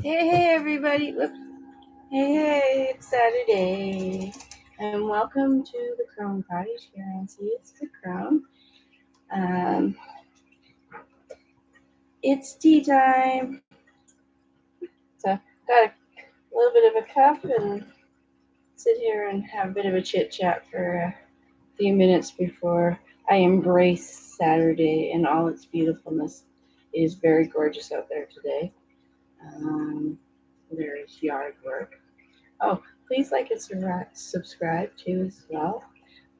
Hey, everybody. Whoops. Hey, it's Saturday. And welcome to the Crown Cottage here on See It's the Crown. It's tea time. So, got a little bit of a cup and sit here and have a bit of a chit chat for a few minutes before I embrace Saturday and all its beautifulness. It is very gorgeous out there today. There is yard work. Oh, please like and subscribe too as well.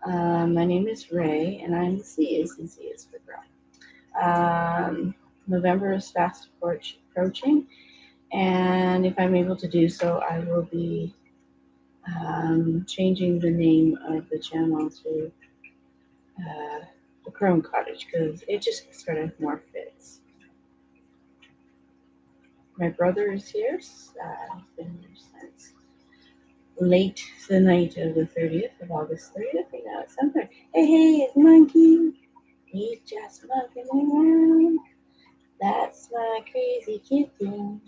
My name is Ray, and I'm the C is in C is for Girl. November is fast approaching, and if I'm able to do so, I will be changing the name of the channel to the Chrome Cottage because it just sort of more fits. My brother is here. He's been here since late the night of the 30th of August 30th. I know it's something. Hey, it's Monkey. He's just monkeying around. That's my crazy kitten.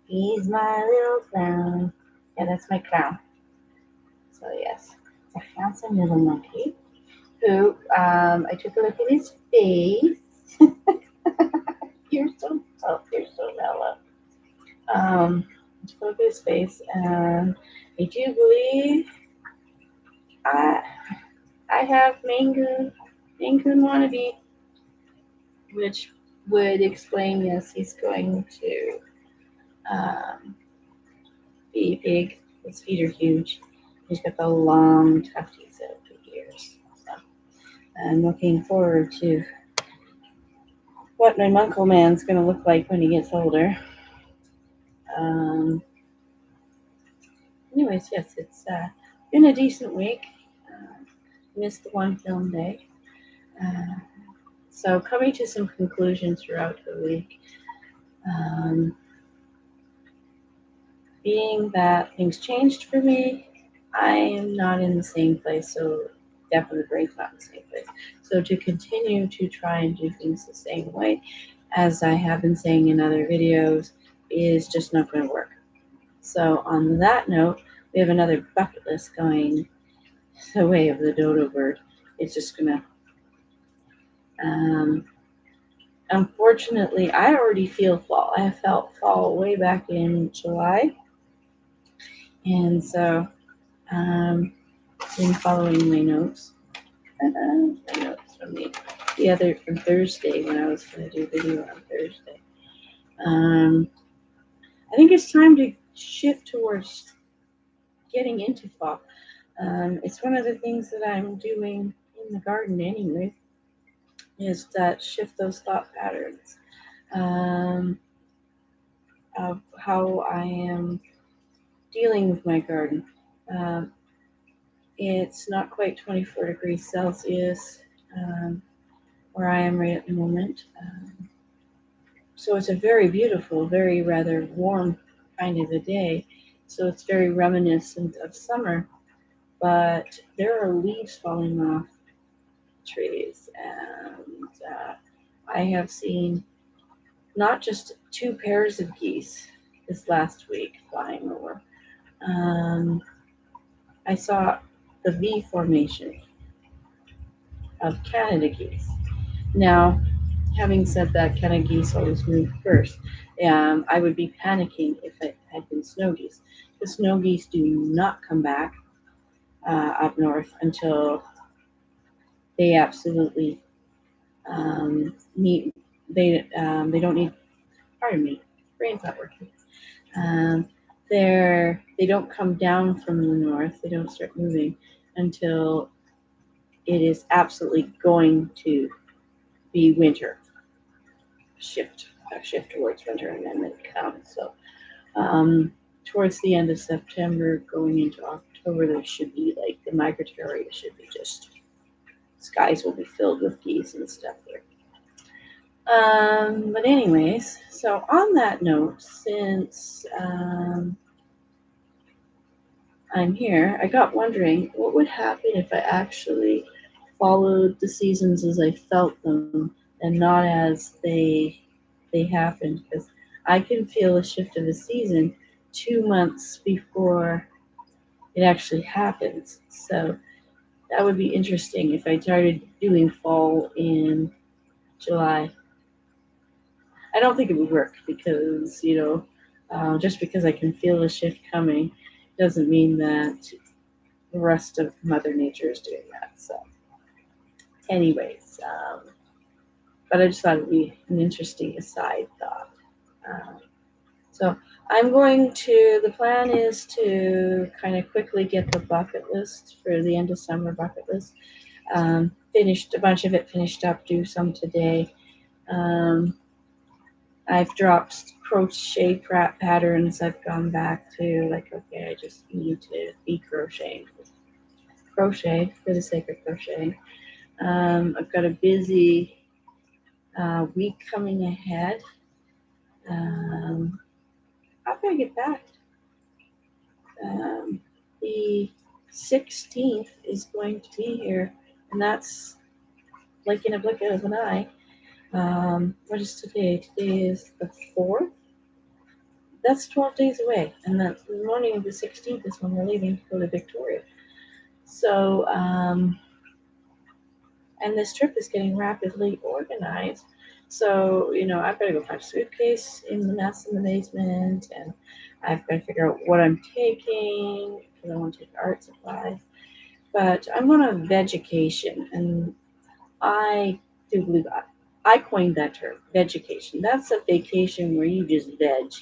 He's my little clown. Yeah, that's my clown. So yes, it's a handsome little monkey who I took a look at his face. You're so tough. You're so mellow. I took a look at his face, and I do believe I I have Maine Coon wannabe, which would explain, yes, he's going to be big. His feet are huge. He's got the long tufties of the ears. So I'm looking forward to what my Munkle Man's going to look like when he gets older. Um, Anyways, yes, it's been a decent week. Missed the one film day. Uh, so coming to some conclusions throughout the week. Being that things changed for me, I am not in the same place, so definitely the brain's not in the same place. So to continue to try and do things the same way, as I have been saying in other videos, is just not going to work. So on that note, we have another bucket list going the way of the dodo bird. It's just going to, unfortunately, I already feel fall. I felt fall way back in July. And so, in following my notes from from Thursday when I was going to do video on Thursday. I think it's time to shift towards getting into fall. It's one of the things that I'm doing in the garden anyway, is that shift those thought patterns of how I am dealing with my garden. It's not quite 24 degrees Celsius where I am right at the moment. So it's a very beautiful, very rather warm kind of a day. So it's very reminiscent of summer, but there are leaves falling off trees. And I have seen not just 2 pairs of geese this last week flying over. I saw the V formation of Canada geese. Now, having said that, Canada geese always move first. I would be panicking if it had been snow geese. The snow geese do not come back up north until they absolutely need. They don't need. Pardon me, brain's not working. They don't come down from the north. They don't start moving until it is absolutely going to be winter. A shift towards winter, and then it comes. So towards the end of September, going into October, there should be like the migratory should be just skies will be filled with geese and stuff there. But anyways, so on that note, since I'm here, I got wondering what would happen if I actually followed the seasons as I felt them and not as they happened, because I can feel a shift of the season 2 months before it actually happens. So that would be interesting if I started doing fall in July. I don't think it would work because, just because I can feel the shift coming doesn't mean that the rest of Mother Nature is doing that. So, anyways, but I just thought it'd be an interesting aside thought. Um, so, the plan is to kind of quickly get the bucket list for the end of summer bucket list. Finished a bunch of it, finished up, do some today. I've dropped crochet patterns. I've gone back to like, okay, I just need to be crocheting. Crochet for the sake of crocheting. I've got a busy week coming ahead. How can I get back? The 16th is going to be here, and that's like in a blink of an eye. What is today? Today is the 4th. That's 12 days away, and the morning of the 16th is when we're leaving to go to Victoria. So, and this trip is getting rapidly organized. So, I've got to go find a suitcase in the mess in the basement, and I've got to figure out what I'm taking because I want to take art supplies. But I'm on a vegetation, and I do believe I coined that term, vegetation. That's a vacation where you just veg.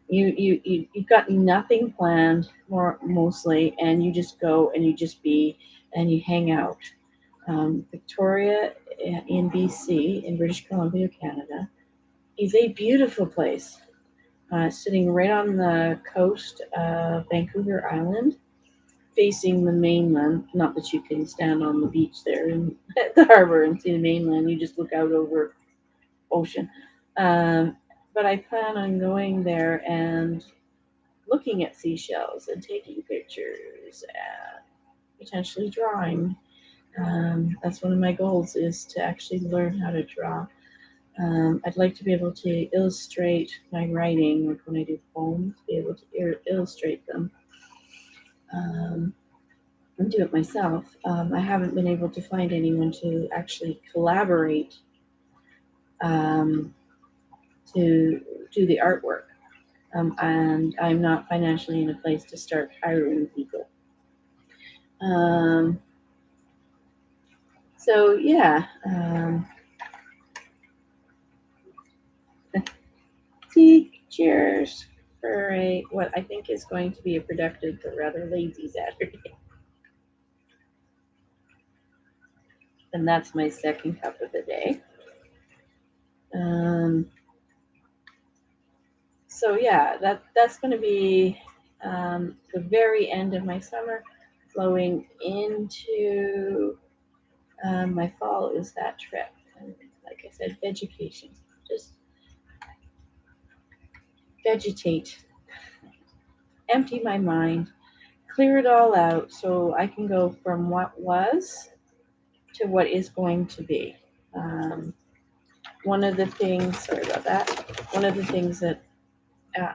You've got nothing planned mostly, and you just go and you just be and you hang out. Victoria in BC, in British Columbia, Canada, is a beautiful place. Sitting right on the coast of Vancouver Island, facing the mainland. Not that you can stand on the beach there in the harbor and see the mainland. You just look out over ocean. But I plan on going there and looking at seashells and taking pictures and potentially drawing. That's one of my goals is to actually learn how to draw. I'd like to be able to illustrate my writing, like when I do poems, be able to illustrate them and do it myself. I haven't been able to find anyone to actually collaborate to do the artwork. And I'm not financially in a place to start hiring people. So yeah, cheers for what I think is going to be a productive but rather lazy Saturday. And that's my second cup of the day. So yeah, that's going to be the very end of my summer, flowing into my fall is that trip. And like I said, vegetation, just vegetate, empty my mind, clear it all out so I can go from what was to what is going to be. One of the things, sorry about that, one of the things that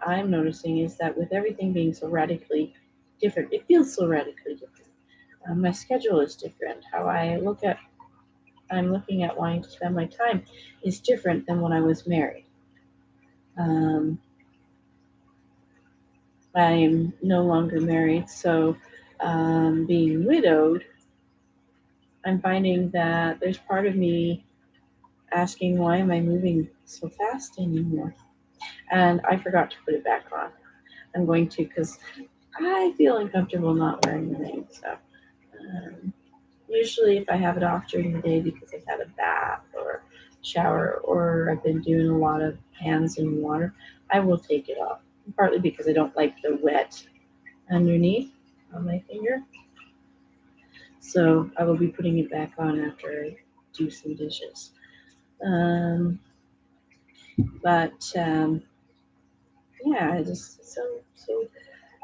I'm noticing is that with everything being so radically different, it feels so radically different. My schedule is different. I'm looking at wanting to spend my time is different than when I was married. I'm no longer married, so being widowed, I'm finding that there's part of me asking why am I moving so fast anymore? And I forgot to put it back on. I'm going to because I feel uncomfortable not wearing the ring. So usually if I have it off during the day because I've had a bath or shower or I've been doing a lot of hands in water, I will take it off. Partly because I don't like the wet underneath on my finger. So I will be putting it back on after I do some dishes. But yeah, I just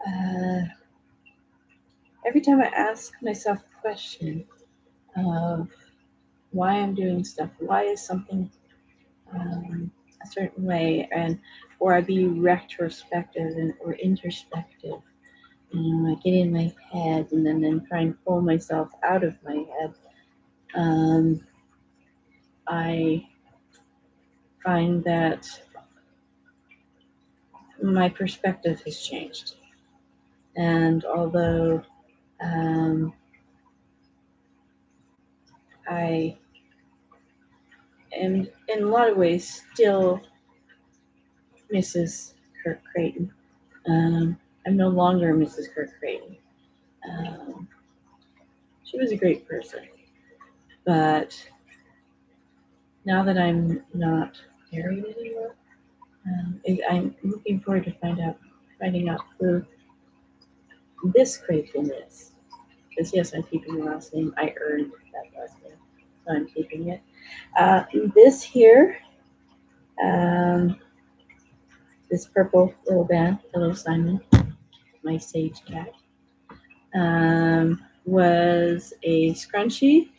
uh, every time I ask myself a question of why I'm doing stuff, why is something a certain way, or I'd be retrospective or introspective. I get in my head and then try and pull myself out of my head. I find that my perspective has changed. And although I am in a lot of ways still Mrs. Kirk Creighton, I'm no longer Mrs. Kirk Creighton. She was a great person, but now that I'm not married anymore, I'm looking forward to finding out who this Creighton is. Because yes, I'm keeping the last name. I earned that last name, so I'm keeping it. This here, this purple little band, hello Simon, my sage cat, was a scrunchie,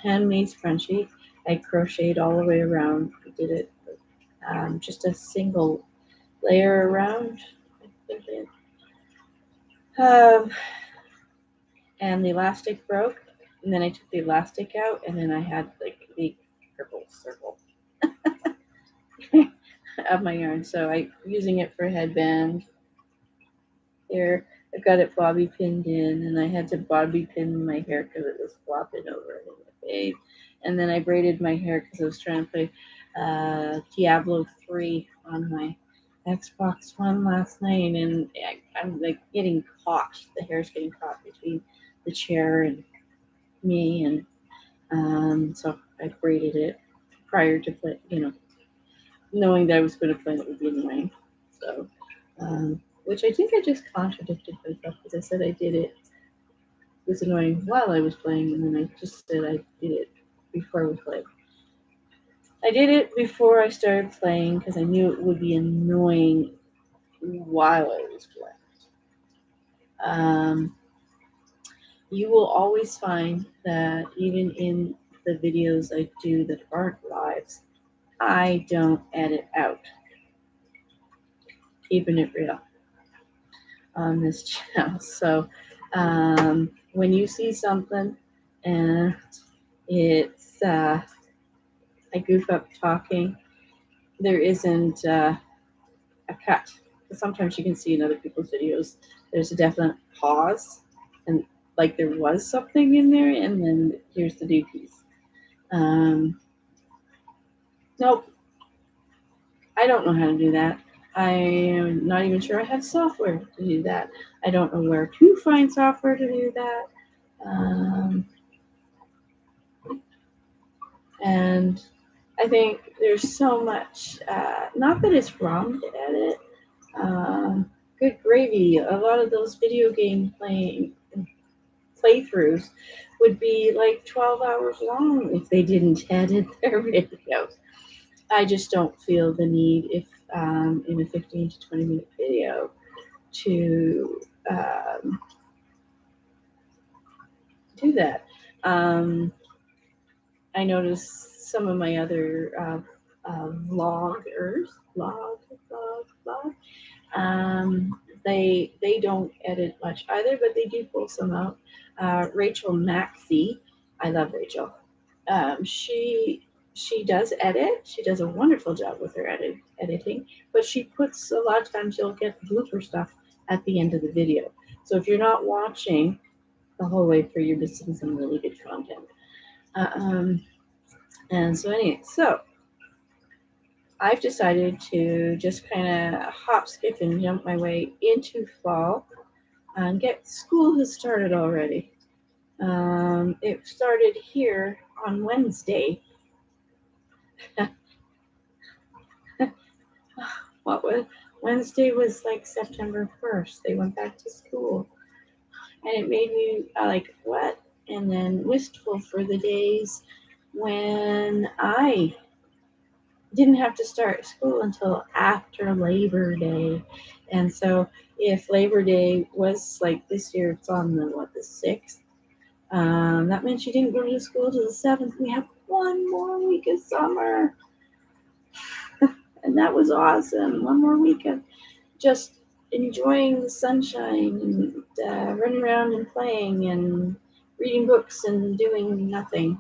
handmade scrunchie. I crocheted all the way around. I did it just a single layer around. And the elastic broke, and then I took the elastic out, and then I had like a big purple circle of my yarn. So I'm using it for a headband. Here, I've got it bobby pinned in, and I had to bobby pin my hair because it was flopping over in the fade. And then I braided my hair because I was trying to play Diablo 3 on my Xbox One last night, and I'm like getting caught. The hair's getting caught between the chair and me, and so I braided it prior to play, knowing that I was going to play it would be annoying. So, which I think I just contradicted myself because I said I did it. It was annoying while I was playing, and then I just said I did it before we played. I did it before I started playing because I knew it would be annoying while I was playing. You will always find that even in the videos I do that aren't lives, I don't edit out. Keeping it real on this channel. So when you see something and it's I goof up talking, there isn't a cut. Sometimes you can see in other people's videos there's a definite pause and like there was something in there, and then here's the new piece. Nope, I don't know how to do that. I am not even sure I have software to do that. I don't know where to find software to do that. And I think there's so much, not that it's wrong to edit. Good gravy. A lot of those video game playthroughs would be like 12 hours long if they didn't edit their videos. I just don't feel the need if in a 15 to 20 minute video to do that. I noticed some of my other vloggers, they don't edit much either, but they do pull some out. Rachel Maxey, I love Rachel. She does edit. She does a wonderful job with her editing, but she puts a lot of times you'll get blooper stuff at the end of the video. So if you're not watching the whole way through, you're missing some really good content. And so anyway, so I've decided to just kind of hop, skip, and jump my way into fall. School has started already. It started here on Wednesday. Wednesday was like September 1st. They went back to school. And it made me like, what? And then wistful for the days when I didn't have to start school until after Labor Day. And so if Labor Day was like this year, it's on the 6th. That meant you didn't go to school till the 7th. We have one more week of summer. And that was awesome. One more week of just enjoying the sunshine and running around and playing and reading books and doing nothing.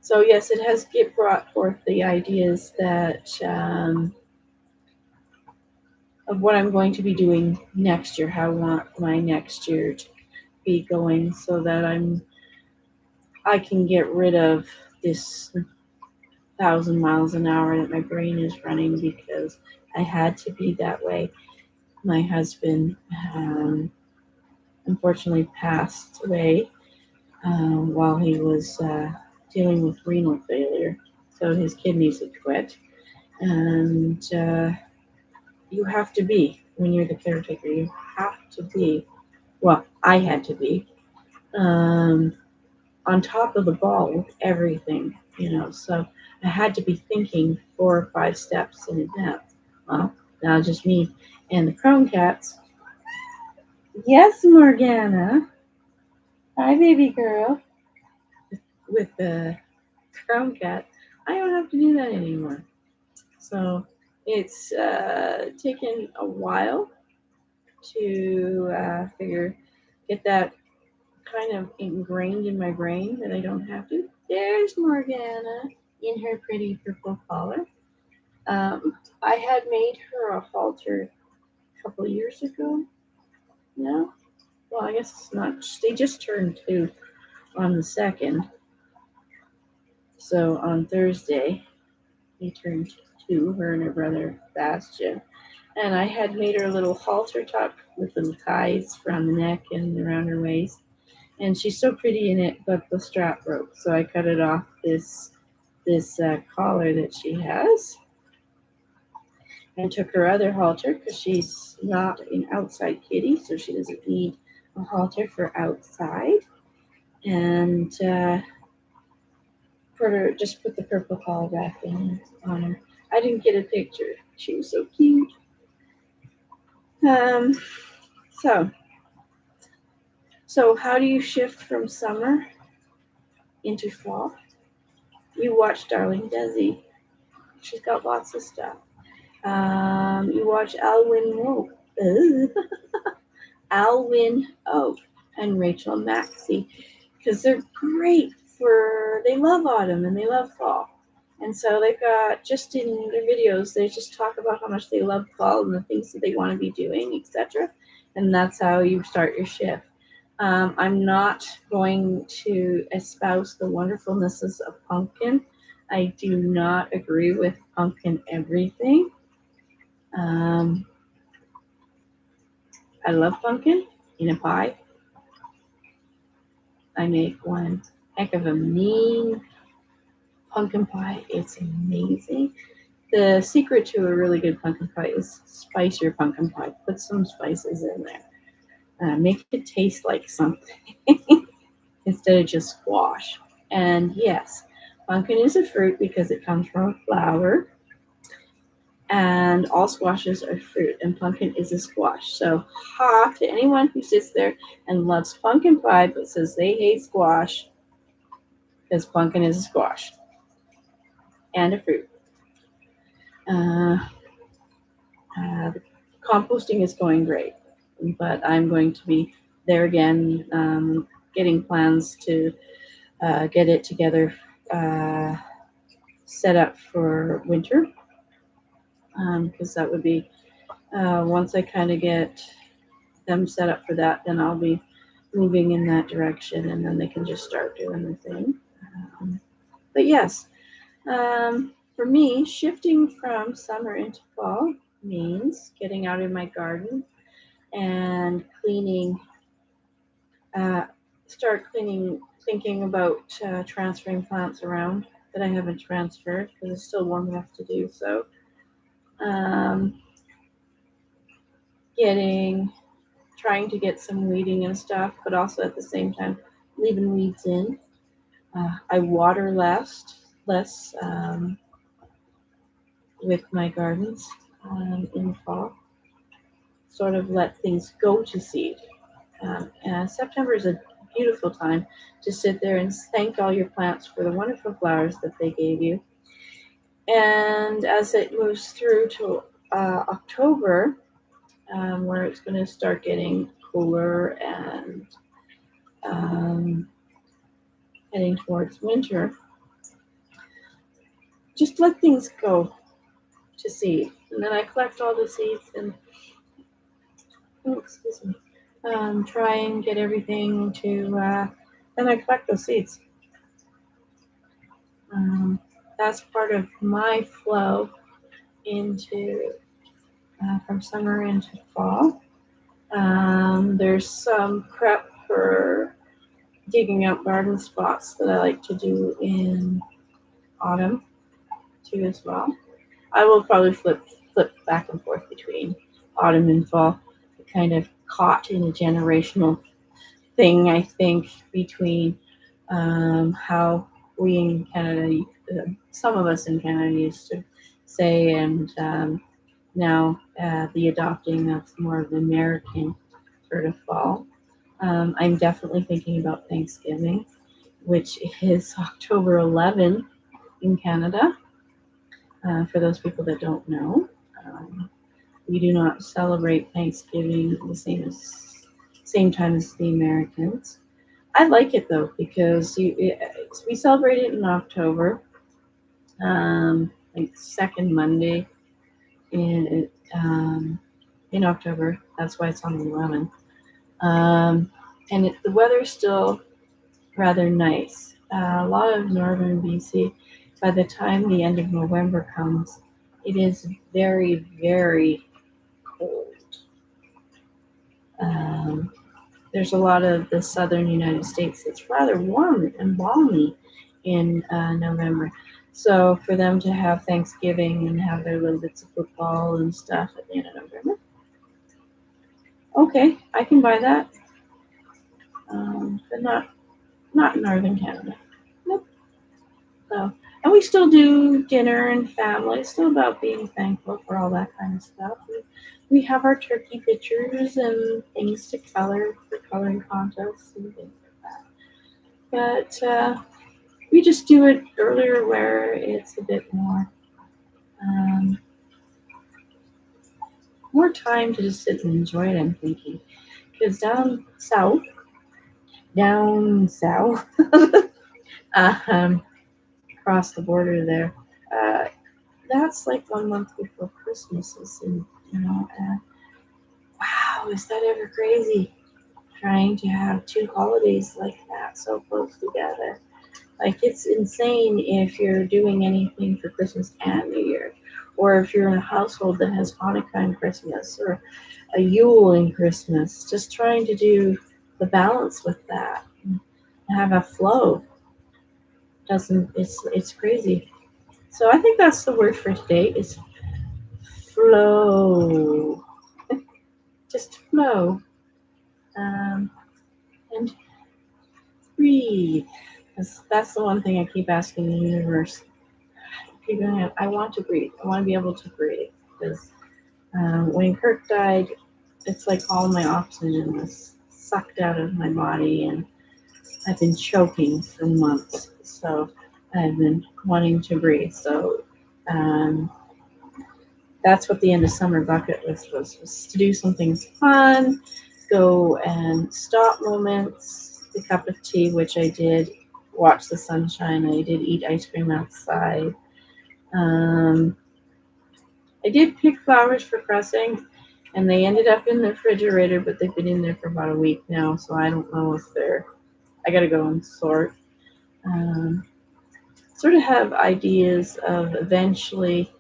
So yes, it has brought forth the ideas that of what I'm going to be doing next year, how I want my next year to be going, so that I can get rid of this 1,000 miles an hour that my brain is running, because I had to be that way. My husband unfortunately passed away while he was dealing with renal failure, so his kidneys had quit, and you have to be, when you're the caretaker, you have to be, well, I had to be, on top of the ball with everything, so I had to be thinking 4 or 5 steps in advance. Well, now just me and the Chrome cats. Yes, Morgana. Hi, baby girl. With the Chrome cat, I don't have to do that anymore. So it's taken a while to get that kind of ingrained in my brain that I don't have to. There's Morgana in her pretty purple collar. I had made her a halter a couple of years ago. No? Well, I guess it's not. They just turned 2 on the 2nd. So on Thursday, they turned 2, her and her brother Bastion. And I had made her a little halter top with little ties around the neck and around her waist. And she's so pretty in it, but the strap broke. So I cut it off this collar that she has, and took her other halter, because she's not an outside kitty, so she doesn't need a halter for outside. And put the purple collar back on her. I didn't get a picture. She was so cute. So how do you shift from summer into fall? You watch Darling Desi. She's got lots of stuff. You watch Alwyn Oak and Rachel Maxey, because they're great they love autumn and they love fall. And so they've got, just in their videos, they just talk about how much they love fall and the things that they want to be doing, etc. And that's how you start your shift. I'm not going to espouse the wonderfulnesses of pumpkin. I do not agree with pumpkin everything. I love pumpkin in a pie. I make one heck of a mean pumpkin pie. It's amazing. The secret to a really good pumpkin pie is spice your pumpkin pie. Put some spices in there. Make it taste like something instead of just squash. And yes, pumpkin is a fruit because it comes from a flower. And all squashes are fruit, and pumpkin is a squash. So, to anyone who sits there and loves pumpkin pie but says they hate squash, because pumpkin is a squash and a fruit. The composting is going great, but I'm going to be there again, getting plans to get it together, set up for winter, because that would be, once I kind of get them set up for that, then I'll be moving in that direction, and then they can just start doing the thing. But yes, for me, shifting from summer into fall means getting out in my garden and cleaning, start cleaning, thinking about transferring plants around that I haven't transferred, because it's still warm enough to do so. Trying to get some weeding and stuff, but also at the same time leaving weeds in. I water less with my gardens in the fall. Sort of let things go to seed. September is a beautiful time to sit there and thank all your plants for the wonderful flowers that they gave you. And as it moves through to October, where it's going to start getting cooler and um, heading towards winter, just let things go to seed. And then I collect all the seeds and, oh, excuse me, try and get everything to, then I collect those seeds. That's part of my flow into, from summer into fall. There's some prep for digging out garden spots that I like to do in autumn too as well. I will probably flip back and forth between autumn and fall. I kind of caught in a generational thing, I think, between how we in Canada, some of us in Canada used to say, and now the adopting of more of the American sort of fall. I'm definitely thinking about Thanksgiving, which is October 11 in Canada. For those people that don't know, we do not celebrate Thanksgiving the same time as the Americans. I like it though because we celebrate it in October, like second Monday in in October. That's why it's on the 11th. And the weather's still rather nice. A lot of northern BC, by the time the end of November comes, it is very, very cold. Um, there's a lot of the southern United States that's rather warm and balmy in November. So for them to have Thanksgiving and have their little bits of football and stuff at the end of November, okay, I can buy that, but not in northern Canada. Nope. So, and we still do dinner and family. It's still about being thankful for all that kind of stuff. We have our turkey pictures and things to color for coloring contests and things like that. But we just do it earlier where it's a bit um, more time to just sit and enjoy it, I'm thinking. Because down south, across the border there, uh, that's like 1 month before Christmas is in, wow, is that ever crazy? Trying to have two holidays like that so close together. Like, it's insane if you're doing anything for Christmas and New Year, or if you're in a household that has Hanukkah and Christmas, or a Yule and Christmas. Just trying to do the balance with that, and have a flow. Doesn't it's crazy. So I think that's the word for today is flow. Just flow. Um, and breathe. That's the one thing I keep asking the universe. I want to breathe. I want to be able to breathe. Because when Kirk died, it's like all my oxygen was sucked out of my body, and I've been choking for months. So I've been wanting to breathe. So um, that's what the end of summer bucket list was to do something fun, go and stop moments, a cup of tea, which I did, watch the sunshine. I did eat ice cream outside. Um, I did pick flowers for pressing, and they ended up in the refrigerator, but they've been in there for about a week now, so I don't know if I gotta go and sort. Um, Sort of have ideas of eventually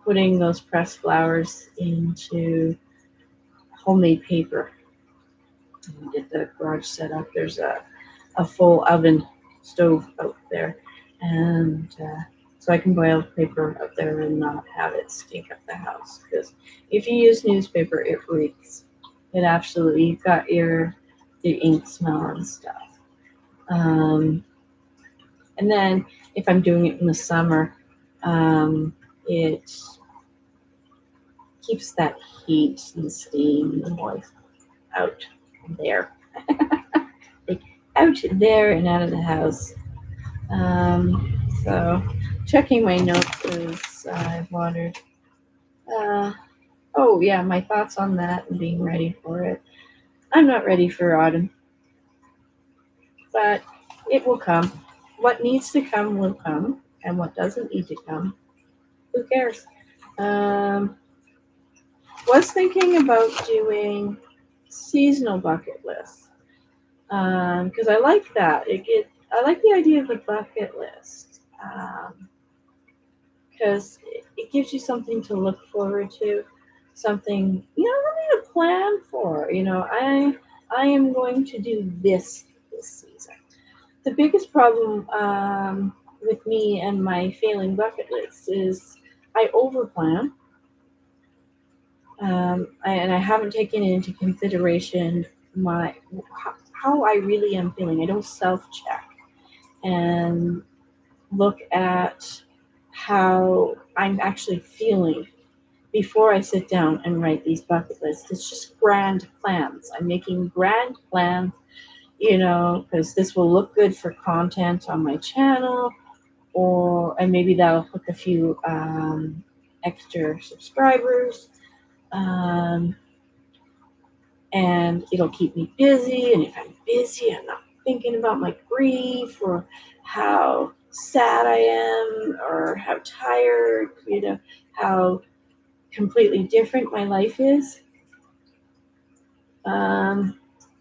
putting those pressed flowers into homemade paper. And get the garage set up. There's a full oven stove out there, and so I can boil paper up there and not have it stink up the house. Because if you use newspaper, it reeks. It absolutely, you've got the ink smell and stuff. And then if I'm doing it in the summer, it keeps that heat and steam and moist out there. Like out there and out of the house. So, checking my notes as I've wandered. Uh, oh, yeah, my thoughts on that and being ready for it. I'm not ready for autumn, but it will come. What needs to come will come, and what doesn't need to come, who cares? Um, was thinking about doing seasonal bucket lists because I like that. I like the idea of the bucket list because it gives you something to look forward to, something something to plan for. I am going to do this season. The biggest problem with me and my failing bucket list is I overplan. And I haven't taken into consideration my how I really am feeling. I don't self-check and look at how I'm actually feeling before I sit down and write these bucket lists. It's just grand plans. I'm making grand plans, because this will look good for content on my channel, and maybe that'll hook a few extra subscribers. Um, and it'll keep me busy. And if I'm busy, I'm not thinking about my grief or how sad I am or how tired, how completely different my life is.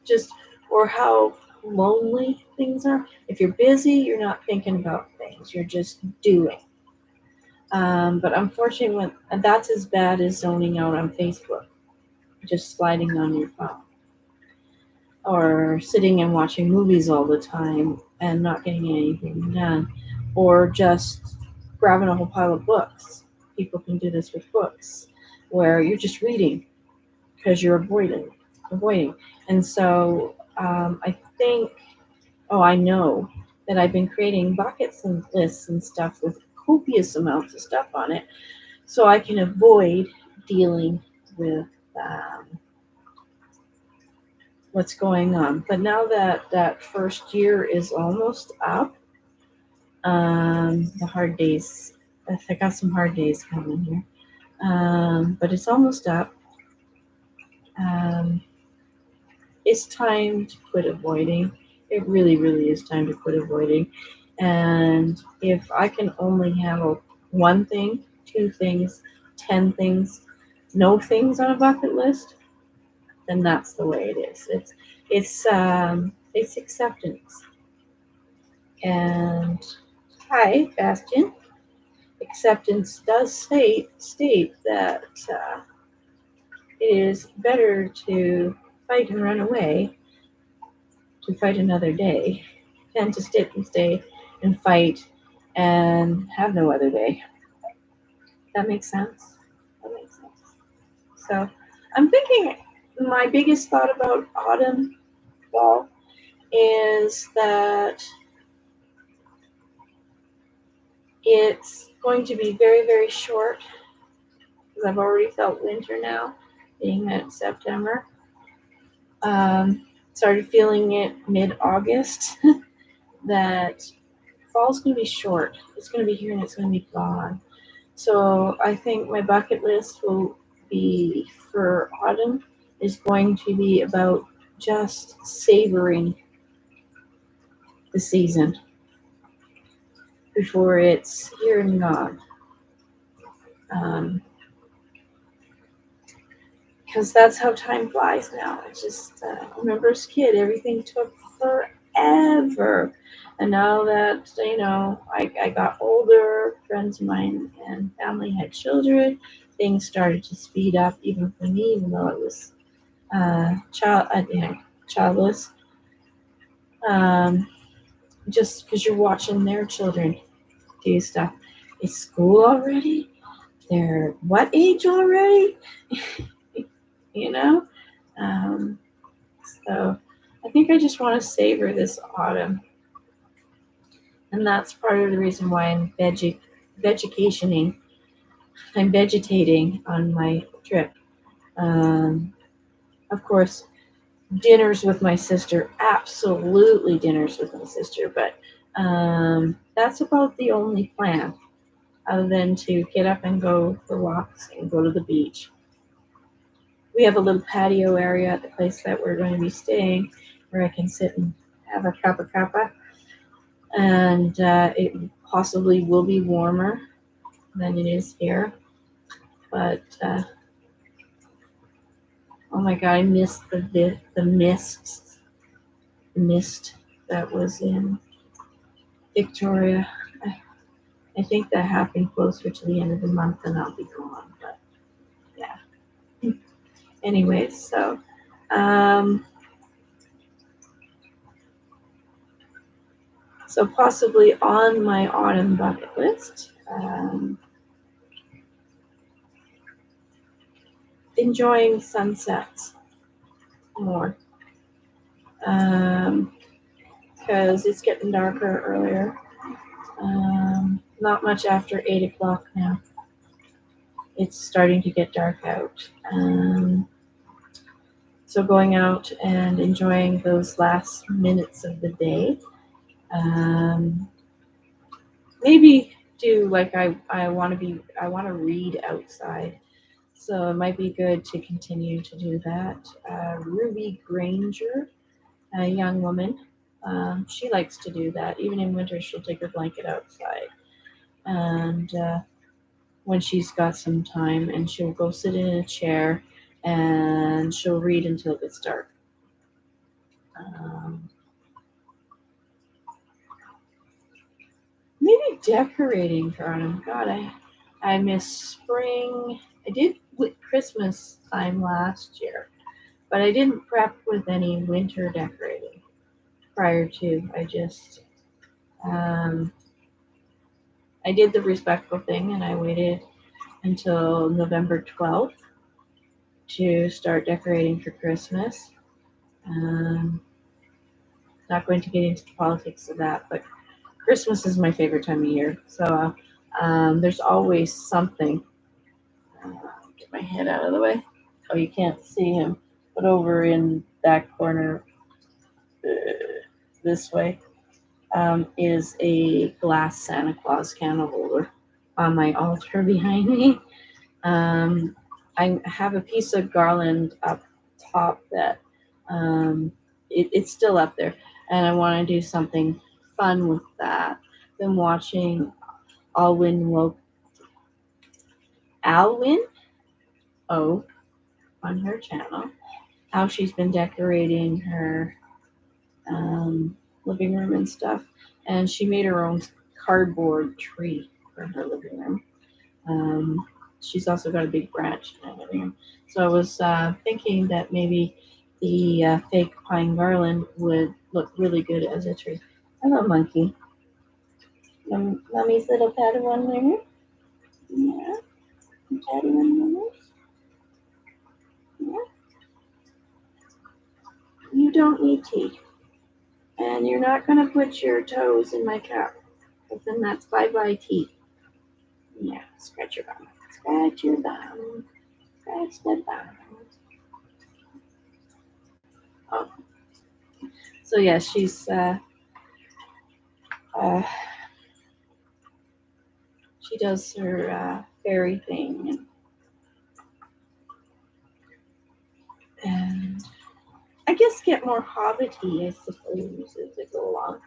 Just or how lonely things are. If you're busy, you're not thinking about things. You're just doing. But unfortunately, that's as bad as zoning out on Facebook, just sliding on your phone. Or sitting and watching movies all the time and not getting anything done, or just grabbing a whole pile of books. People can do this with books, where you're just reading because you're avoiding. And so I know that I've been creating buckets and lists and stuff with copious amounts of stuff on it, so I can avoid dealing with what's going on. But now that first year is almost up, the hard days, I got some hard days coming here, but it's almost up. It's time to quit avoiding. It really, really is time to quit avoiding. And if I can only handle one thing, two things, 10 things, no things on a bucket list, then that's the way it is. It's acceptance. And hi, Bastion. Acceptance does state that it is better to fight and run away, to fight another day, than to sit and stay and fight and have no other day. That makes sense. That makes sense. So I'm thinking my biggest thought about autumn, fall, is that it's going to be very, very short, because I've already felt winter now, being at September. Started feeling it mid-August that fall's going to be short. It's going to be here and it's going to be gone. So I think my bucket list will be for autumn is going to be about just savoring the season before it's here and gone. Because that's how time flies now. I just remember as a kid, everything took forever. And now that, I got older, friends of mine and family had children, things started to speed up even for me, even though it was childless. Just because you're watching their children do stuff. Is school already? They're what age already? you know? So I think I just want to savor this autumn. And that's part of the reason why I'm vegetationing. I'm vegetating on my trip. Of course, dinners with my sister, absolutely dinners with my sister, but That's about the only plan, other than to get up and go for walks and go to the beach. We have a little patio area at the place that we're going to be staying where I can sit and have a cup of cuppa. And it possibly will be warmer than it is here. But oh my god, I missed the mist that was in Victoria. I think that happened closer to the end of the month and I'll be gone. But yeah. Anyways, so possibly on my autumn bucket list, enjoying sunsets more. Because it's getting darker earlier. Not much after 8 o'clock now. It's starting to get dark out. So going out and enjoying those last minutes of the day. Maybe do like I want to read outside. So it might be good to continue to do that. Ruby Granger, a young woman, she likes to do that. Even in winter, she'll take her blanket outside. And when she's got some time, and she'll go sit in a chair and she'll read until it gets dark. Maybe decorating for autumn. God, I miss spring. I did with Christmas time last year, but I didn't prep with any winter decorating prior to. I did the respectful thing and I waited until November 12th to start decorating for Christmas. Not going to get into the politics of that, but Christmas is my favorite time of year. So there's always something. Get my head out of the way. Oh, you can't see him, but over in that corner this way is a glass Santa Claus candle holder on my altar behind me. I have a piece of garland up top that it's still up there, and I want to do something fun with that. Been watching Alwyn O on her channel, how she's been decorating her living room and stuff, and she made her own cardboard tree for her living room. She's also got a big branch in her living room. So I was thinking that maybe the fake pine garland would look really good as a tree. Hello, monkey. Mommy's little Padawan winner. Yeah, Padawan winner. Yeah. You don't need tea. And you're not going to put your toes in my cup. Because then that's bye-bye tea. Yeah, scratch your bum. Scratch your bum. Scratch the bum. Oh. So yeah, she does her fairy thing, and I guess get more hobbity, I suppose, as I go along.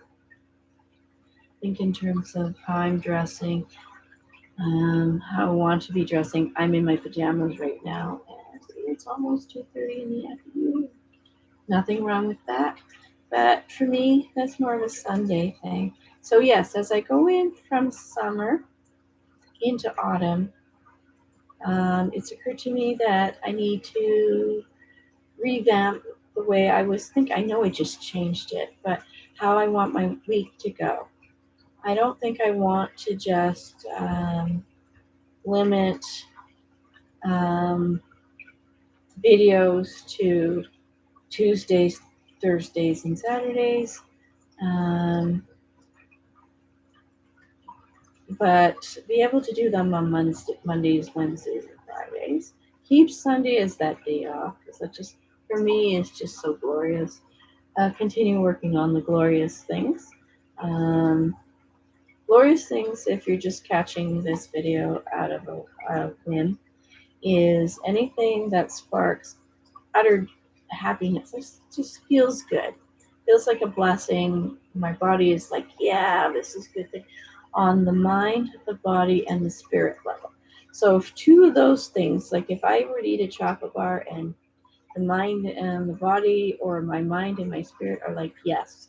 Think in terms of how I'm dressing, how I want to be dressing. I'm in my pajamas right now, and it's almost 2:30 in the afternoon. Nothing wrong with that. But for me, that's more of a Sunday thing. So yes, as I go in from summer into autumn, it's occurred to me that I need to revamp the way I was thinking. I know I just changed it, but how I want my week to go. I don't think I want to just limit videos to Tuesdays, Thursdays, and Saturdays. But be able to do them on Mondays, Wednesdays, and Fridays. Keep Sunday as that day off, because that just, for me, is just so glorious. Continue working on the glorious things. Glorious things, if you're just catching this video out of a whim, is anything that sparks utter happiness. It just feels good. Feels like a blessing. My body is like, yeah, this is good thing. On the mind, the body, and the spirit level. So if two of those things, like if I were to eat a chocolate bar and the mind and the body, or my mind and my spirit are like, yes,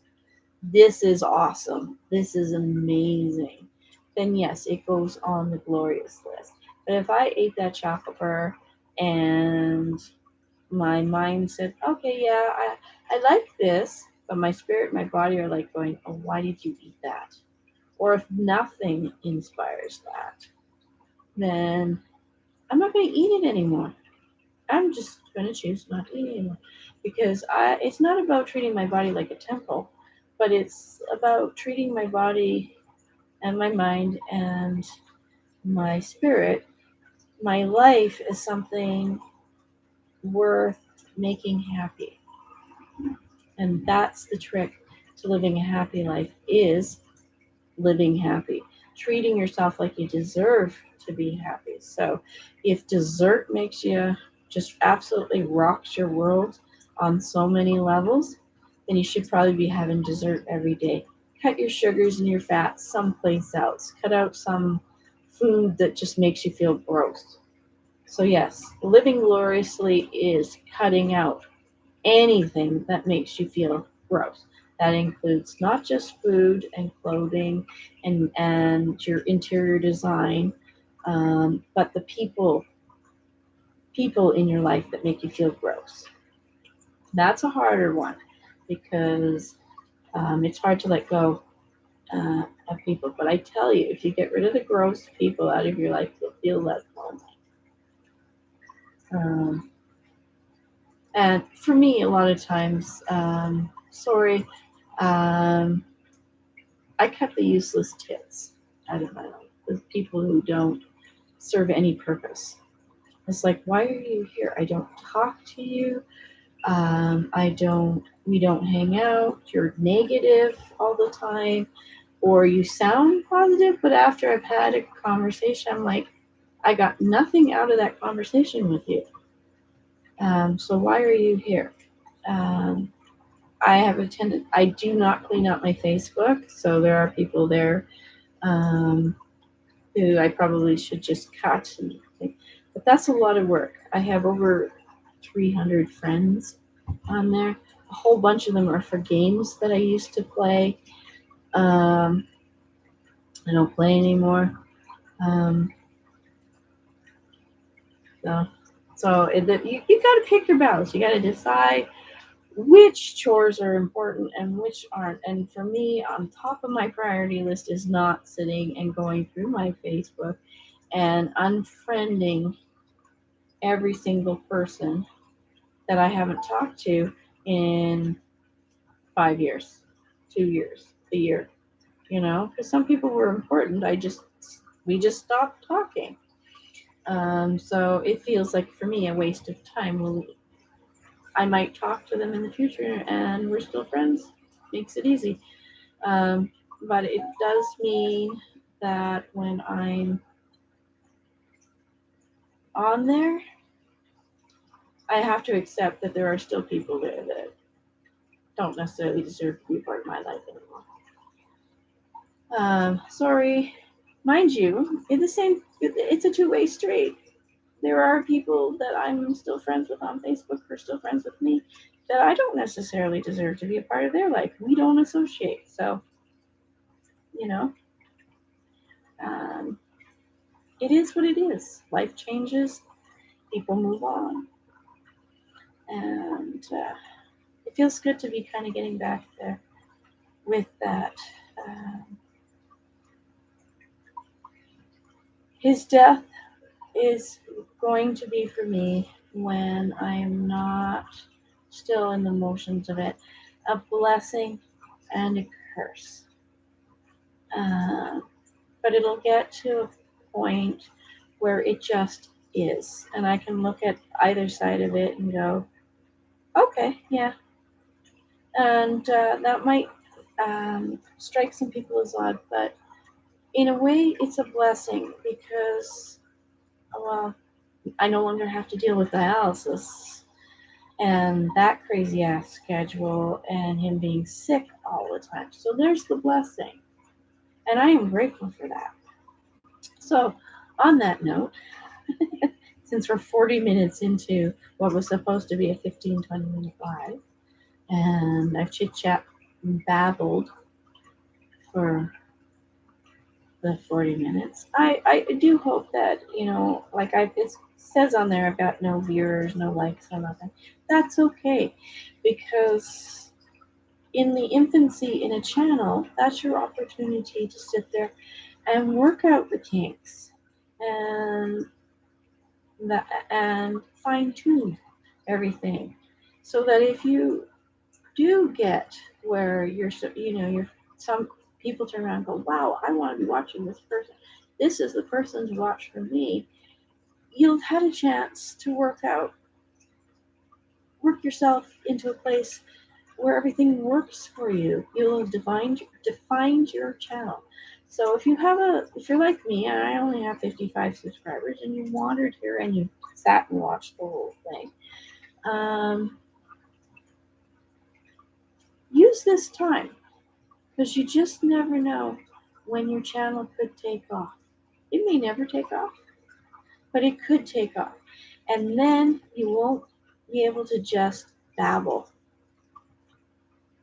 this is awesome, this is amazing, then yes, it goes on the glorious list. But if I ate that chocolate bar and my mind said, okay, yeah, I like this, but my spirit, my body are like going, oh, why did you eat that? Or if nothing inspires that, then I'm not going to eat it anymore. I'm just going to choose not to eat it anymore. Because it's not about treating my body like a temple, but it's about treating my body and my mind and my spirit, my life, as something worth making happy. And that's the trick to living a happy life, is living happy, treating yourself like you deserve to be happy. So if dessert makes you just absolutely rocks your world on so many levels, then you should probably be having dessert every day. Cut your sugars and your fats someplace else. Cut out some food that just makes you feel gross. So yes, living gloriously is cutting out anything that makes you feel gross. That includes not just food and clothing and your interior design, but the people in your life that make you feel gross. That's a harder one because it's hard to let go of people. But I tell you, if you get rid of the gross people out of your life, you'll feel less lonely. Um, and for me, a lot of times, sorry, um, I cut the useless tits out of my life, the people who don't serve any purpose. It's like, why are you here? I don't talk to you. We don't hang out. You're negative all the time, or you sound positive, but after I've had a conversation, I'm like, I got nothing out of that conversation with you. So why are you here? Um, I do not clean up my Facebook, so there are people there um, who I probably should just cut. But that's a lot of work. I have over 300 friends on there. A whole bunch of them are for games that I used to play. Um, I don't play anymore. Um, you got to pick your battles. You got to decide which chores are important and which aren't. And for me, on top of my priority list is not sitting and going through my Facebook and unfriending every single person that I haven't talked to in 5 years, 2 years, a year, because some people were important. We just stopped talking. So it feels like for me a waste of time. I might talk to them in the future and we're still friends. Makes it easy. But it does mean that when I'm on there, I have to accept that there are still people there that don't necessarily deserve to be part of my life anymore. Sorry, mind you, it's a two-way street. There are people that I'm still friends with on Facebook who are still friends with me that I don't necessarily deserve to be a part of their life. We don't associate. So, you know, um, it is what it is. Life changes, people move on. And it feels good to be kind of getting back there with that. Um, his death is going to be for me, when I'm not still in the motions of it, a blessing and a curse. Uh, but it'll get to a point where it just is. And I can look at either side of it and go, okay, yeah. And that might strike some people as odd, but in a way, it's a blessing because, well, I no longer have to deal with dialysis and that crazy ass schedule and him being sick all the time. So there's the blessing. And I am grateful for that. So, on that note, since we're 40 minutes into what was supposed to be a 15-20 minute live, and I've chit chat and babbled for the 40 minutes, I do hope that, like it says on there, I've got no viewers, no likes, no nothing. That's okay, because in the infancy in a channel, that's your opportunity to sit there and work out the kinks and and fine tune everything, so that if you do get where you're some people turn around and go, wow, I want to be watching this person. This is the person to watch for me. You'll have had a chance to work yourself into a place where everything works for you. You'll have defined your channel. So if you're like me and I only have 55 subscribers and you wandered here and you sat and watched the whole thing, use this time, because you just never know when your channel could take off. It may never take off, but it could take off. And then you won't be able to just babble,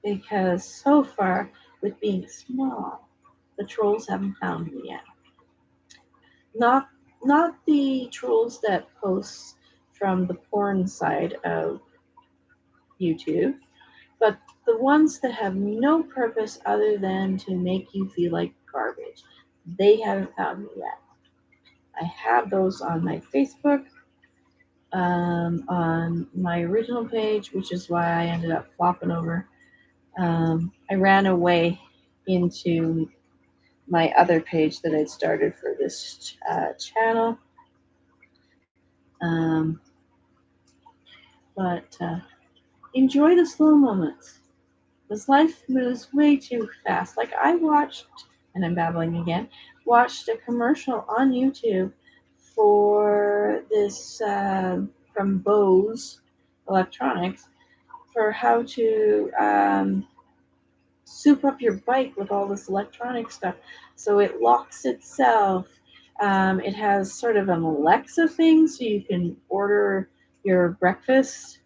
because so far, with being small, the trolls haven't found me yet. Not the trolls that post from the porn side of YouTube, but the ones that have no purpose other than to make you feel like garbage. They haven't found me yet. I have those on my Facebook, on my original page, which is why I ended up flopping over. I ran away into my other page that I'd started for this channel. But enjoy the slow moments, because life moves way too fast. Like I watched, and I'm babbling again, watched a commercial on YouTube for this from Bose Electronics for how to soup up your bike with all this electronic stuff. So it locks itself. It has sort of an Alexa thing, so you can order your breakfast.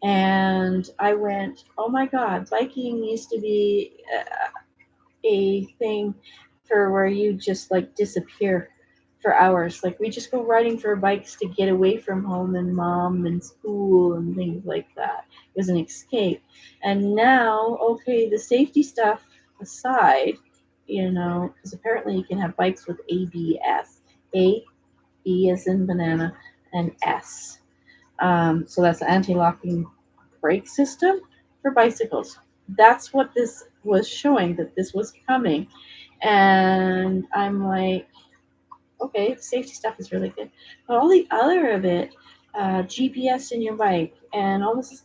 And I went, oh my God, biking used to be a thing for where you just like disappear for hours. Like we just go riding for bikes to get away from home and mom and school and things like that. It was an escape. And now, okay, the safety stuff aside, because apparently you can have bikes with ABS. A, B as in banana, and S. So that's anti-locking brake system for bicycles. That's what this was showing, that this was coming. And I'm like, okay, the safety stuff is really good. But all the other of it, GPS in your bike, and all this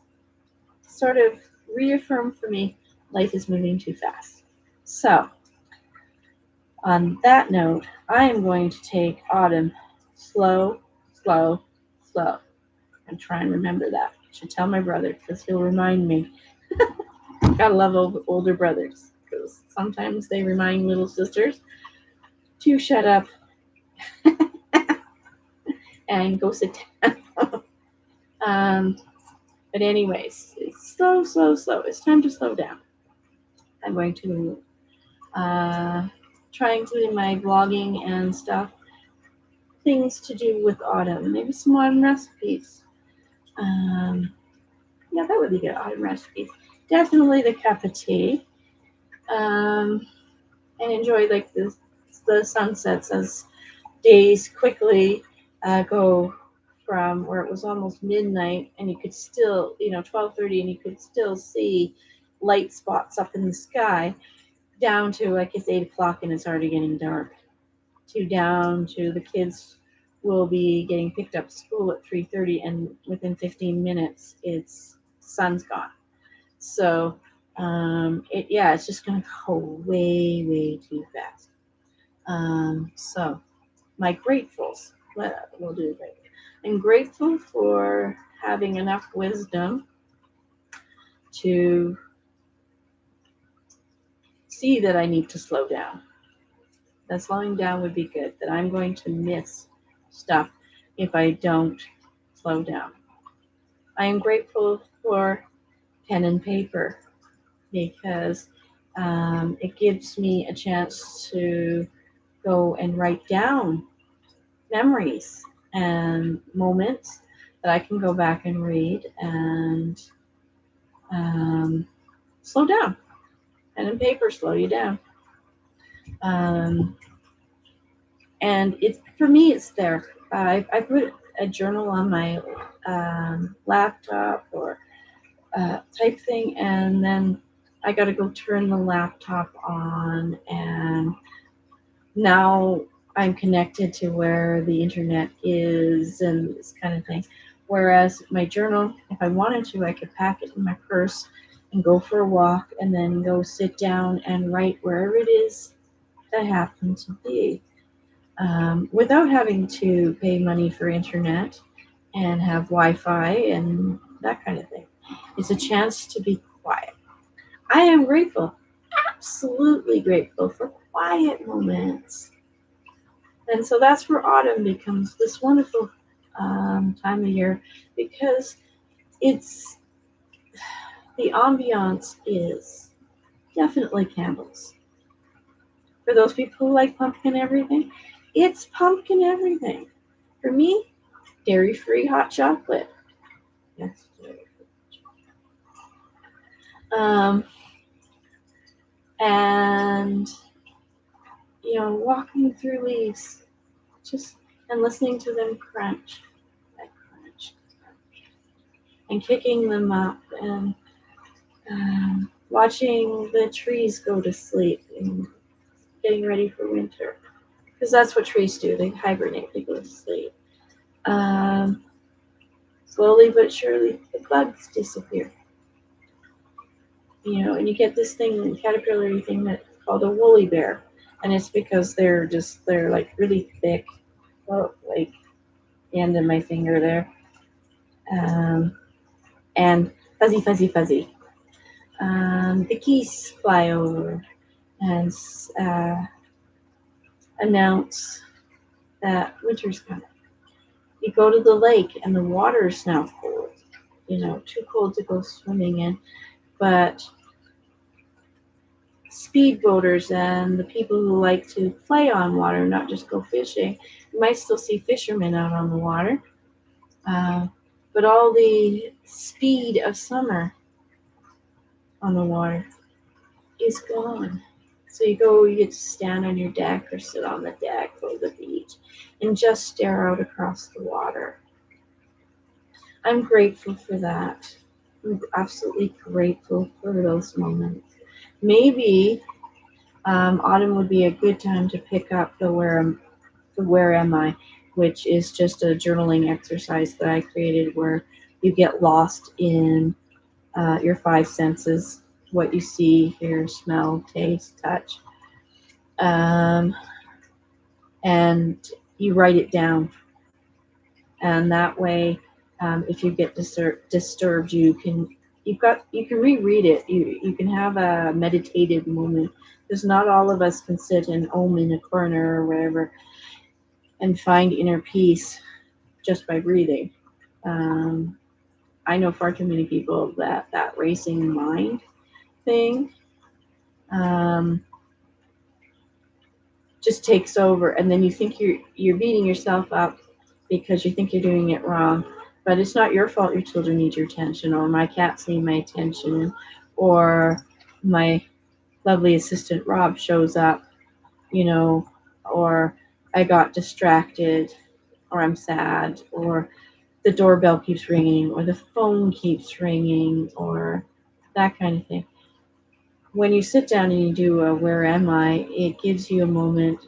sort of reaffirmed for me life is moving too fast. So, on that note, I am going to take autumn slow, slow, slow, and try and remember that. I should tell my brother, because he'll remind me. Gotta love older brothers, because sometimes they remind little sisters to shut up and go sit down. But anyways, it's slow, slow, slow. It's time to slow down. I'm going to try including my vlogging and stuff, things to do with autumn, maybe some autumn recipes. Yeah, that would be good, autumn recipes. Definitely the cup of tea. And enjoy like the sunsets as days quickly go from where it was almost midnight and you could still, 12:30, and you could still see light spots up in the sky, down to like it's 8 o'clock and it's already getting dark, to down to the kids will be getting picked up school at 3:30 and within 15 minutes it's sun's gone. So It's just going to go way, way too fast. So my gratefuls, we'll do it right. I'm grateful for having enough wisdom to see that I need to slow down. That slowing down would be good, that I'm going to miss stuff if I don't slow down. I am grateful for pen and paper because it gives me a chance to go and write down memories and moments that I can go back and read and slow down. Pen and paper slow you down. And it's for me, it's there. I put a journal on my laptop or type thing, and then I got to go turn the laptop on, and now I'm connected to where the internet is and this kind of thing. Whereas my journal, if I wanted to, I could pack it in my purse and go for a walk and then go sit down and write wherever it is that I happen to be, without having to pay money for internet and have Wi-Fi and that kind of thing. It's a chance to be quiet. I am grateful, absolutely grateful for quiet moments. And so that's where autumn becomes this wonderful time of year because it's the ambiance is definitely candles. For those people who like pumpkin everything, it's pumpkin everything. For me, dairy-free hot chocolate. Yes, dairy-free. And walking through leaves, just and listening to them crunch, like crunch, and kicking them up, and watching the trees go to sleep and getting ready for winter, because that's what trees do. They hibernate. They go to sleep. Um, Slowly but surely, the bugs disappear. And you get this thing, caterpillar thing that's called a woolly bear, and it's because they're like really thick, well, like the end of my finger there, and fuzzy, fuzzy, fuzzy. The geese fly over and announce that winter's coming. You go to the lake and the water is now cold, too cold to go swimming in, but speedboaters and the people who like to play on water, not just go fishing, you might still see fishermen out on the water. Uh, but all the speed of summer on the water is gone. So you get to stand on your deck or sit on the deck or the beach and just stare out across the water. I'm grateful for that. I'm absolutely grateful for those moments. Maybe autumn would be a good time to pick up the Where Am I, which is just a journaling exercise that I created where you get lost in your five senses, what you see, hear, smell, taste, touch, and you write it down. And that way, if you get disturbed, you can reread it. You can have a meditative moment because not all of us can sit and om in a corner or wherever and find inner peace just by breathing. I know far too many people that racing mind thing just takes over, and then you think you're beating yourself up because you think you're doing it wrong, but it's not your fault. Your children need your attention, or my cats need my attention, or my lovely assistant Rob shows up, or I got distracted, or I'm sad, or the doorbell keeps ringing, or the phone keeps ringing, or that kind of thing. When you sit down and you do a Where Am I, it gives you a moment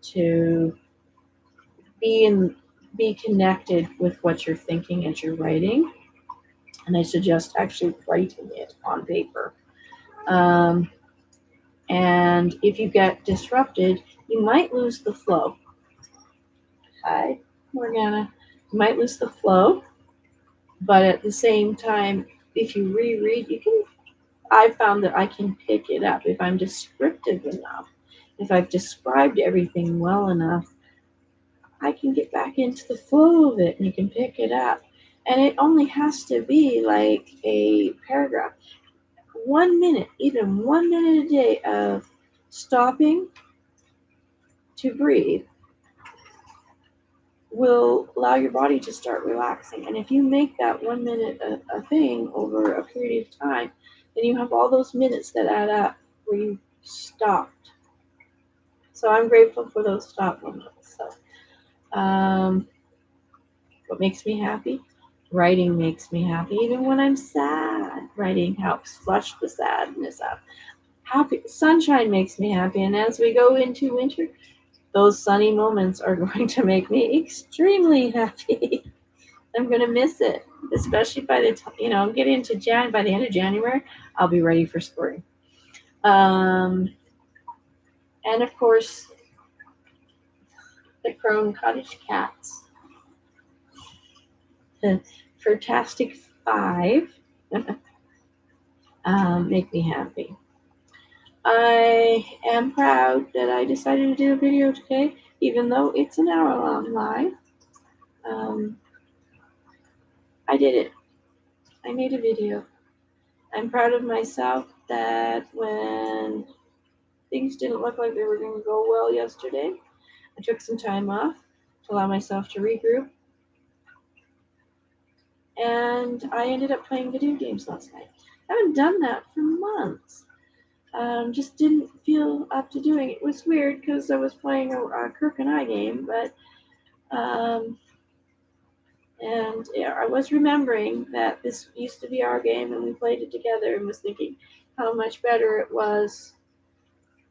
to be connected with what you're thinking as you're writing. And I suggest actually writing it on paper. And if you get disrupted, you might lose the flow. Hi, Morgana. You might lose the flow, but at the same time, if you reread, I found that I can pick it up if I'm descriptive enough. If I've described everything well enough, I can get back into the flow of it and you can pick it up. And it only has to be like a paragraph. 1 minute, even 1 minute a day of stopping to breathe will allow your body to start relaxing. And if you make that 1 minute a thing over a period of time, then you have all those minutes that add up where you stopped. So I'm grateful for those stop moments. So, what makes me happy? Writing makes me happy. Even when I'm sad, writing helps flush the sadness out. Happy sunshine makes me happy. And as we go into winter, those sunny moments are going to make me extremely happy. I'm going to miss it, especially by the time, I'm getting into by the end of January, I'll be ready for spring. And of course, the Crone Cottage cats. The Fantastic Five make me happy. I am proud that I decided to do a video today, even though it's an hour long live. I did it. I made a video. I'm proud of myself that when things didn't look like they were going to go well yesterday, I took some time off to allow myself to regroup. And I ended up playing video games last night. I haven't done that for months. Just didn't feel up to doing it. It was weird because I was playing a Kirk and I game, but and I was remembering that this used to be our game and we played it together and was thinking how much better it was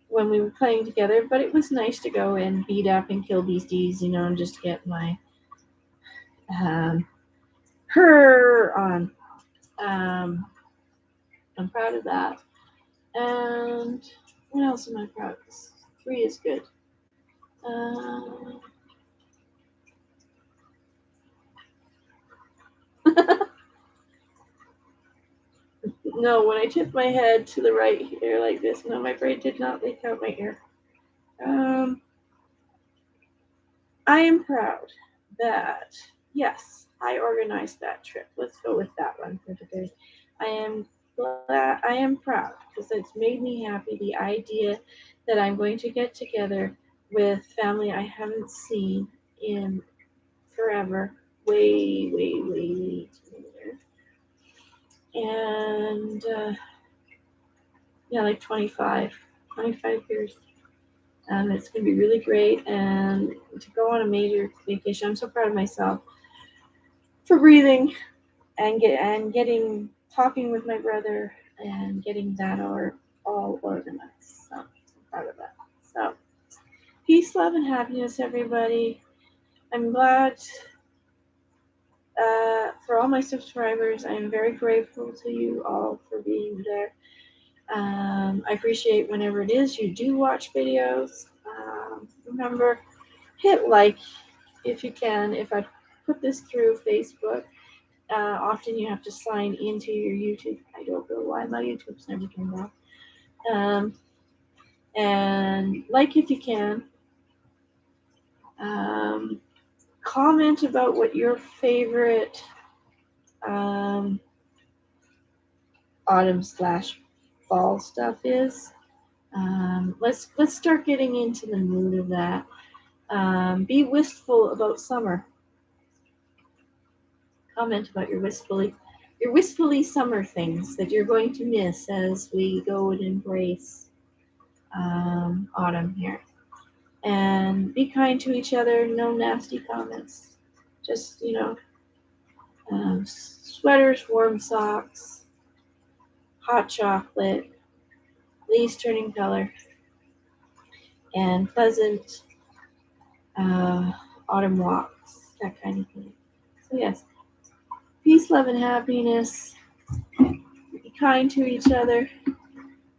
when we were playing together. But it was nice to go and beat up and kill beasties, and just get my her on. I'm proud of that. And what else am I proud of? 3 is good. No, when I tip my head to the right here like this, no, my braid did not leak out my ear. I am proud that, yes, I organized that trip. Let's go with that one for today. I am proud because it's made me happy. The idea that I'm going to get together with family I haven't seen in forever, way, way, way, way too years. And like 25 years. And it's going to be really great. And to go on a major vacation, I'm so proud of myself for breathing and talking with my brother and getting that all organized. So I'm proud of that. So peace, love, and happiness, everybody. I'm glad for all my subscribers. I am very grateful to you all for being there. I appreciate whenever it is you do watch videos. Remember, hit like if you can. If I put this through Facebook, often you have to sign into your YouTube. I don't know why my YouTube's never turned off. And like if you can. Comment about what your favorite autumn/fall stuff is. Let's start getting into the mood of that. Be wistful about summer. Comment about your wistfully summer things that you're going to miss as we go and embrace autumn here. And be kind to each other. No nasty comments. Just sweaters, warm socks, hot chocolate, leaves turning color, and pleasant autumn walks, that kind of thing. So yes, peace, love, and happiness. Be kind to each other.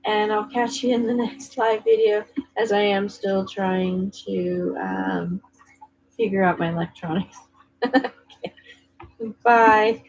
And I'll catch you in the next live video, as I am still trying to figure out my electronics. Okay. Bye.